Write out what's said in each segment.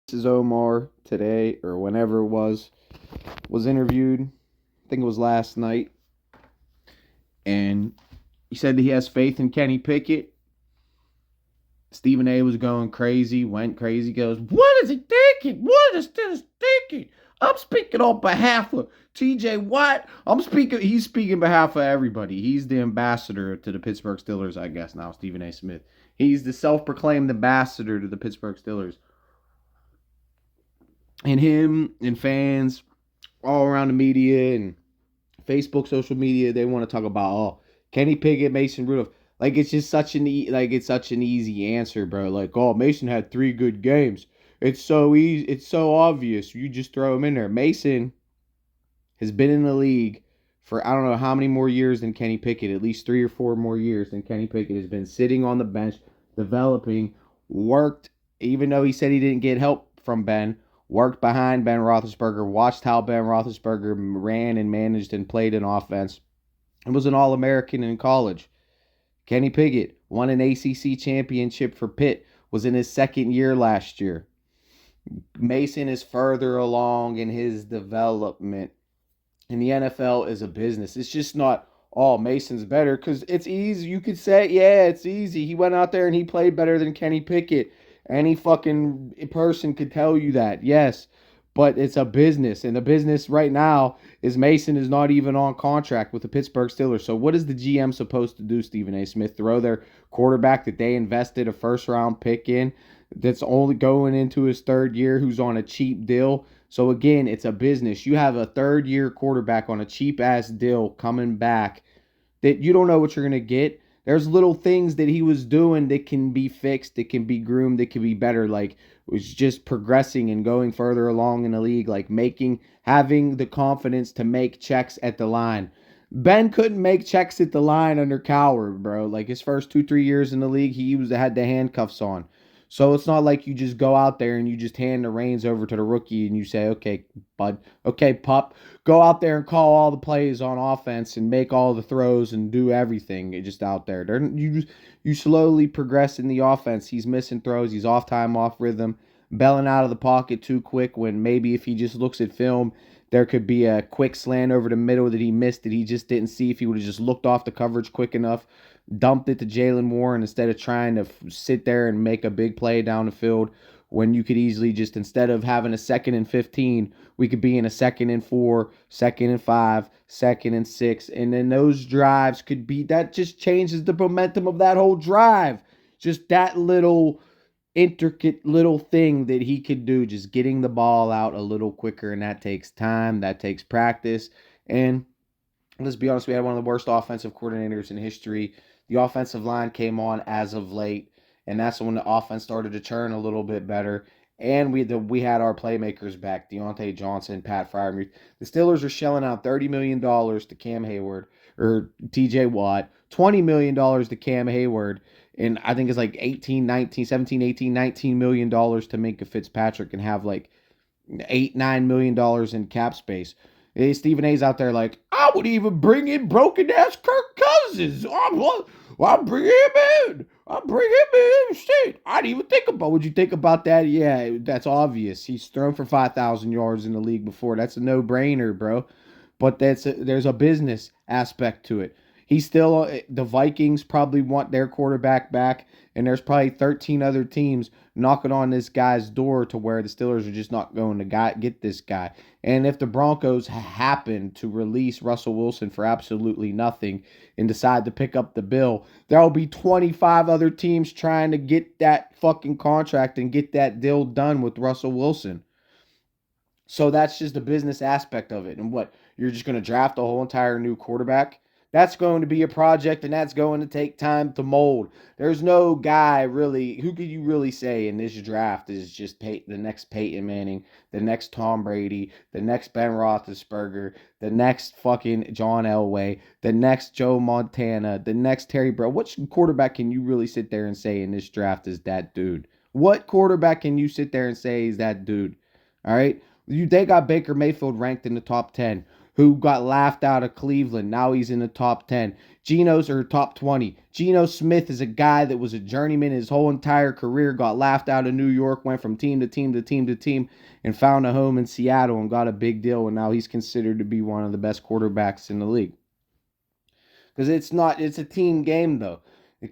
This is Omar today, or whenever it was interviewed. I think it was last night. And he said that he has faith in Kenny Pickett. Stephen A was going crazy, went crazy, goes, "What is he thinking? What is this thinking? I'm speaking on behalf of TJ Watt. He's speaking on behalf of everybody. He's the ambassador to the Pittsburgh Steelers, I guess now, Stephen A. Smith. He's the self-proclaimed ambassador to the Pittsburgh Steelers. And him and fans all around the media and Facebook, social media, they want to talk about Kenny Pickett, Mason Rudolph. Like it's just it's such an easy answer, bro. Like Mason had 3 good games. It's so easy. It's so obvious. You just throw him in there. Mason has been in the league for I don't know how many more years than Kenny Pickett. At least 3 or 4 more years than Kenny Pickett has been sitting on the bench, developing, worked. Even though he said he didn't get help from Ben, worked behind Ben Roethlisberger, watched how Ben Roethlisberger ran and managed and played an offense, and was an All-American in college. Kenny Pickett won an ACC championship for Pitt, was in his second year last year. Mason is further along in his development. And the NFL is a business. It's just not, Mason's better, because it's easy. You could say, yeah, it's easy. He went out there and he played better than Kenny Pickett. Any fucking person could tell you that, yes. But it's a business, and the business right now is Mason is not even on contract with the Pittsburgh Steelers. So what is the GM supposed to do, Stephen A. Smith? Throw their quarterback that they invested a first-round pick in that's only going into his third year, who's on a cheap deal? So again, it's a business. You have a third-year quarterback on a cheap-ass deal coming back that you don't know what you're going to get. There's little things that he was doing that can be fixed, that can be groomed, that can be better. Like, was just progressing and going further along in the league, like having the confidence to make checks at the line. Ben couldn't make checks at the line under Coward, bro. Like his first 2-3 years in the league, he had the handcuffs on. So it's not like you just go out there and you just hand the reins over to the rookie and you say, "Okay, bud, okay, pup, go out there and call all the plays on offense and make all the throws and do everything." You're just out there. You slowly progress in the offense. He's missing throws. He's off time, off rhythm, bailing out of the pocket too quick, when maybe if he just looks at film, there could be a quick slant over the middle that he missed that he just didn't see if he would have just looked off the coverage quick enough, dumped it to Jalen Warren instead of trying to sit there and make a big play down the field, when you could easily just, instead of having a 2nd and 15, we could be in a 2nd and 4, 2nd and 5, 2nd and 6. And then those drives could be, that just changes the momentum of that whole drive. Just that little intricate little thing that he could do, just getting the ball out a little quicker. And that takes time, that takes practice. And let's be honest, we had one of the worst offensive coordinators in history. The offensive line came on as of late, and that's when the offense started to turn a little bit better. And we had our playmakers back, Deontay Johnson, Pat Freiermuth. The Steelers are shelling out $30 million to Cam Hayward, or TJ Watt, $20 million to Cam Hayward, and I think it's like 18, 19, 17, 18, $19 million to Minkah Fitzpatrick, and have like $8-9 million in cap space. Stephen A's out there like, "I would even bring in broken ass Kirk Cousins. I'll bring him in. I'll bring him in. Shit, I didn't even think about. Would you think about that? Yeah, that's obvious. He's thrown for 5,000 yards in the league before. That's a no-brainer, bro. But there's a business aspect to it. The Vikings probably want their quarterback back, and there's probably 13 other teams knocking on this guy's door, to where the Steelers are just not going to get this guy. And if the Broncos happen to release Russell Wilson for absolutely nothing and decide to pick up the bill, there will be 25 other teams trying to get that fucking contract and get that deal done with Russell Wilson. So that's just the business aspect of it. And what, you're just going to draft a whole entire new quarterback? That's going to be a project, and that's going to take time to mold. There's no guy really, who could you really say in this draft is just the next Peyton Manning, the next Tom Brady, the next Ben Roethlisberger, the next fucking John Elway, the next Joe Montana, the next Terry Brown. Which quarterback can you really sit there and say in this draft is that dude? What quarterback can you sit there and say is that dude? All right? They got Baker Mayfield ranked in the top 10. who got laughed out of Cleveland. Now he's in the top 10. Geno's or top 20. Geno Smith is a guy that was a journeyman his whole entire career, got laughed out of New York, went from team to team to team to team, and found a home in Seattle and got a big deal. And now he's considered to be one of the best quarterbacks in the league. Because it's a team game, though.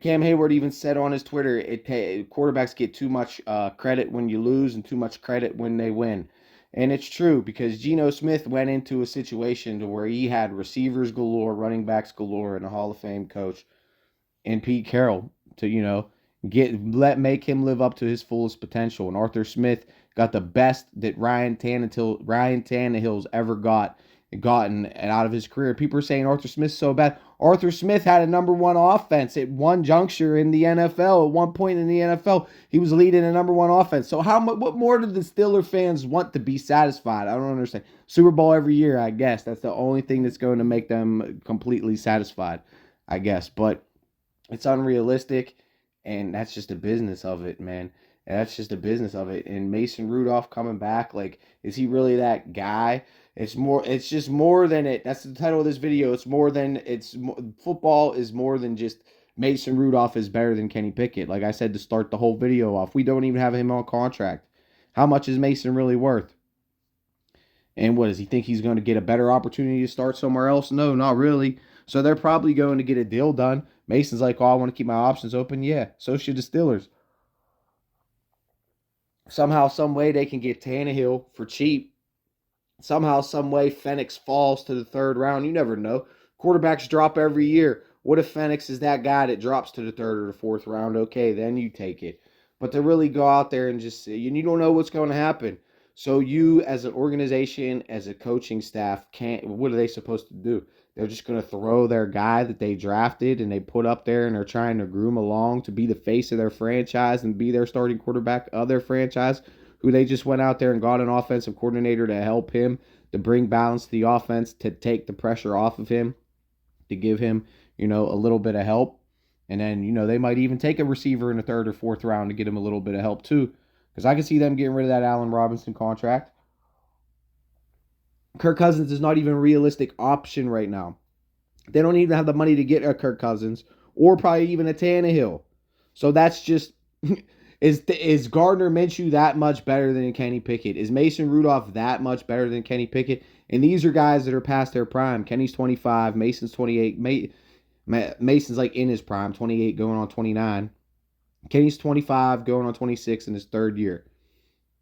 Cam Hayward even said on his Twitter, quarterbacks get too much credit when you lose and too much credit when they win. And it's true, because Geno Smith went into a situation to where he had receivers galore, running backs galore, and a Hall of Fame coach and Pete Carroll to, make him live up to his fullest potential. And Arthur Smith got the best that Ryan Tannehill's ever gotten out of his career. People are saying Arthur Smith's so bad. Arthur Smith had a number one offense at one juncture in the NFL. At one point in the NFL, he was leading a number one offense. So what more do the Steelers fans want to be satisfied? I don't understand. Super Bowl every year, I guess. That's the only thing that's going to make them completely satisfied, I guess. But it's unrealistic, and that's just the business of it, man. That's just the business of it. And Mason Rudolph coming back, like, is he really that guy? It's just more than it. That's the title of this video. Football is more than just Mason Rudolph is better than Kenny Pickett. Like I said to start the whole video off, we don't even have him on contract. How much is Mason really worth? And what, does he think he's going to get a better opportunity to start somewhere else? No, not really. So they're probably going to get a deal done. Mason's like, oh, I want to keep my options open. Yeah, so should the Steelers. Somehow, some way they can get Tannehill for cheap. Somehow, some way, Fenix falls to the third round. You never know. Quarterbacks drop every year. What if Fenix is that guy that drops to the third or the fourth round? Okay, then you take it. But to really go out there and just see, and you don't know what's going to happen. So you, as an organization, as a coaching staff, what are they supposed to do? They're just going to throw their guy that they drafted and they put up there and they're trying to groom along to be the face of their franchise and be their starting quarterback of their franchise, who they just went out there and got an offensive coordinator to help him, to bring balance to the offense, to take the pressure off of him, to give him, a little bit of help. And then, they might even take a receiver in the third or fourth round to get him a little bit of help too. Because I can see them getting rid of that Allen Robinson contract. Kirk Cousins is not even a realistic option right now. They don't even have the money to get a Kirk Cousins or probably even a Tannehill. So that's just... Is Gardner Minshew that much better than Kenny Pickett? Is Mason Rudolph that much better than Kenny Pickett? And these are guys that are past their prime. Kenny's 25. Mason's 28. Mason's like in his prime, 28 going on 29. Kenny's 25 going on 26 in his third year.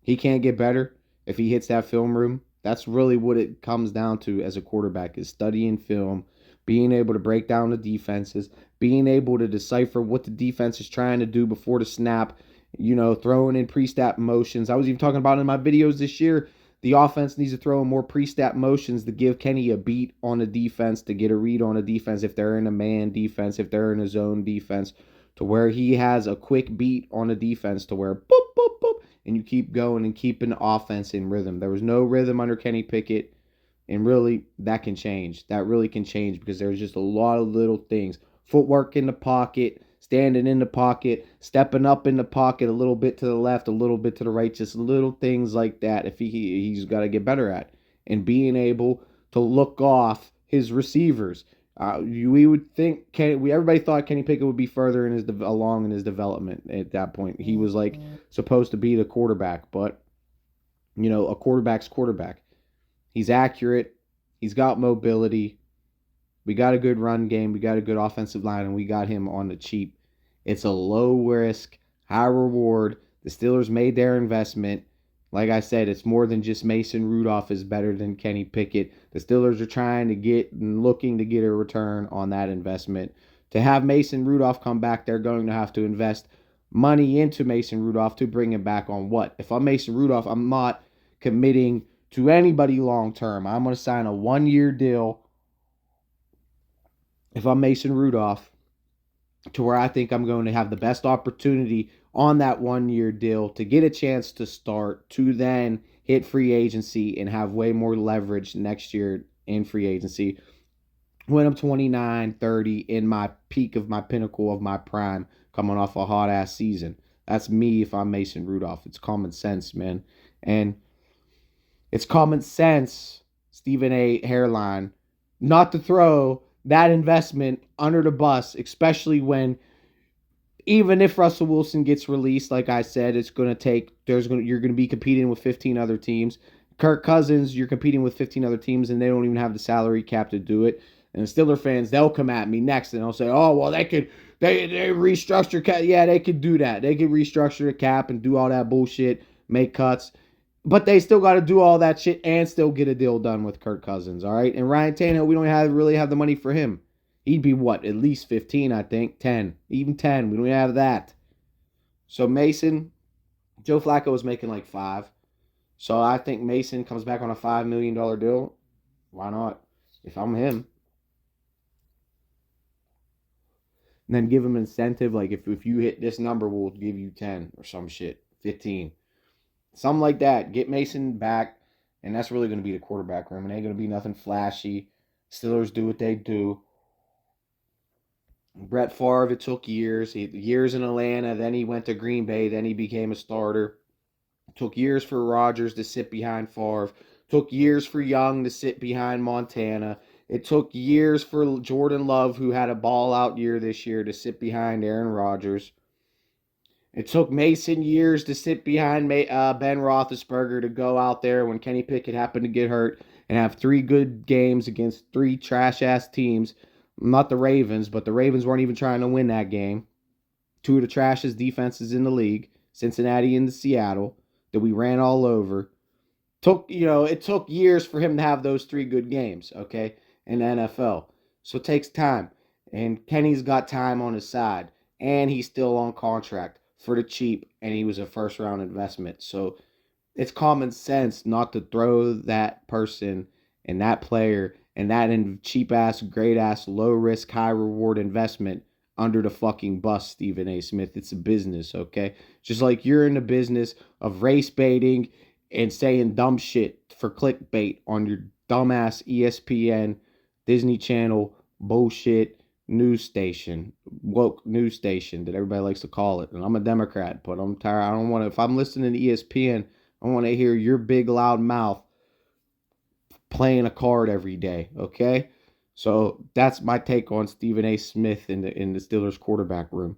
He can't get better if he hits that film room. That's really what it comes down to as a quarterback, is studying film, being able to break down the defenses, being able to decipher what the defense is trying to do before the snap, throwing in pre-snap motions. I was even talking about in my videos this year, the offense needs to throw in more pre-snap motions to give Kenny a beat on the defense, to get a read on a defense if they're in a man defense, if they're in a zone defense, to where he has a quick beat on a defense to where boop, boop, boop, and you keep going and keeping the offense in rhythm. There was no rhythm under Kenny Pickett, and really, that can change. That really can change because there's just a lot of little things. Footwork in the pocket, standing in the pocket, stepping up in the pocket a little bit to the left, a little bit to the right, just little things like that if he's got to get better at. And being able to look off his receivers. We would think everybody thought Kenny Pickett would be further along in his development at that point. He was like supposed to be the quarterback, but a quarterback's quarterback. He's accurate. He's got mobility. We got a good run game. We got a good offensive line, and we got him on the cheap. It's a low risk, high reward. The Steelers made their investment. Like I said, it's more than just Mason Rudolph is better than Kenny Pickett. The Steelers are trying to get and looking to get a return on that investment. To have Mason Rudolph come back, they're going to have to invest money into Mason Rudolph to bring him back on what? If I'm Mason Rudolph, I'm not committing to anybody long term. I'm going to sign a 1-year deal if I'm Mason Rudolph, to where I think I'm going to have the best opportunity on that 1-year deal to get a chance to start, to then hit free agency and have way more leverage next year in free agency when I'm 29, 30, in my peak of my pinnacle of my prime, coming off a hot-ass season. That's me if I'm Mason Rudolph. It's common sense, man. And it's common sense Stephen A. hairline not to throw that investment under the bus, especially when even if Russell Wilson gets released, like I said, it's going to take you're going to be competing with 15 other teams. Kirk Cousins, you're competing with 15 other teams, and they don't even have the salary cap to do it. And the Steeler fans, they'll come at me next, and they'll say, "Oh, well, they restructure cap. Yeah, they could do that. They could restructure the cap and do all that bullshit, make cuts, but they still got to do all that shit and still get a deal done with Kirk Cousins. All right, and Ryan Tannehill, we don't really have the money for him. He'd be what, at least 15, I think, 10, even 10. We don't have that. So Mason, Joe Flacco was making like 5. So I think Mason comes back on a $5 million deal. Why not? If I'm him. And then give him incentive. Like if you hit this number, we'll give you 10 or some shit. 15. Something like that. Get Mason back. And that's really going to be the quarterback room. It ain't going to be nothing flashy. Steelers do what they do. Brett Favre, it took years. Years in Atlanta. Then he went to Green Bay. Then he became a starter. It took years for Rodgers to sit behind Favre. It took years for Young to sit behind Montana. It took years for Jordan Love, who had a ball-out year this year, to sit behind Aaron Rodgers. It took Mason years to sit behind Ben Roethlisberger to go out there when Kenny Pickett happened to get hurt and have 3 good games against 3 trash-ass teams. Not the Ravens, but the Ravens weren't even trying to win that game. 2 of the trashiest defenses in the league, Cincinnati and Seattle, that we ran all over. It took years for him to have those 3 good games, okay, in the NFL. So it takes time. And Kenny's got time on his side. And he's still on contract for the cheap. And he was a first-round investment. So it's common sense not to throw that person and that player and that cheap-ass, great-ass, low-risk, high-reward investment under the fucking bus, Stephen A. Smith. It's a business, okay? Just like you're in the business of race baiting and saying dumb shit for clickbait on your dumbass ESPN, Disney Channel, bullshit news station, woke news station that everybody likes to call it. And I'm a Democrat, but I'm tired. I don't want to, if I'm listening to ESPN, I want to hear your big loud mouth playing a card every day, okay? So that's my take on Stephen A. Smith in the Steelers quarterback room.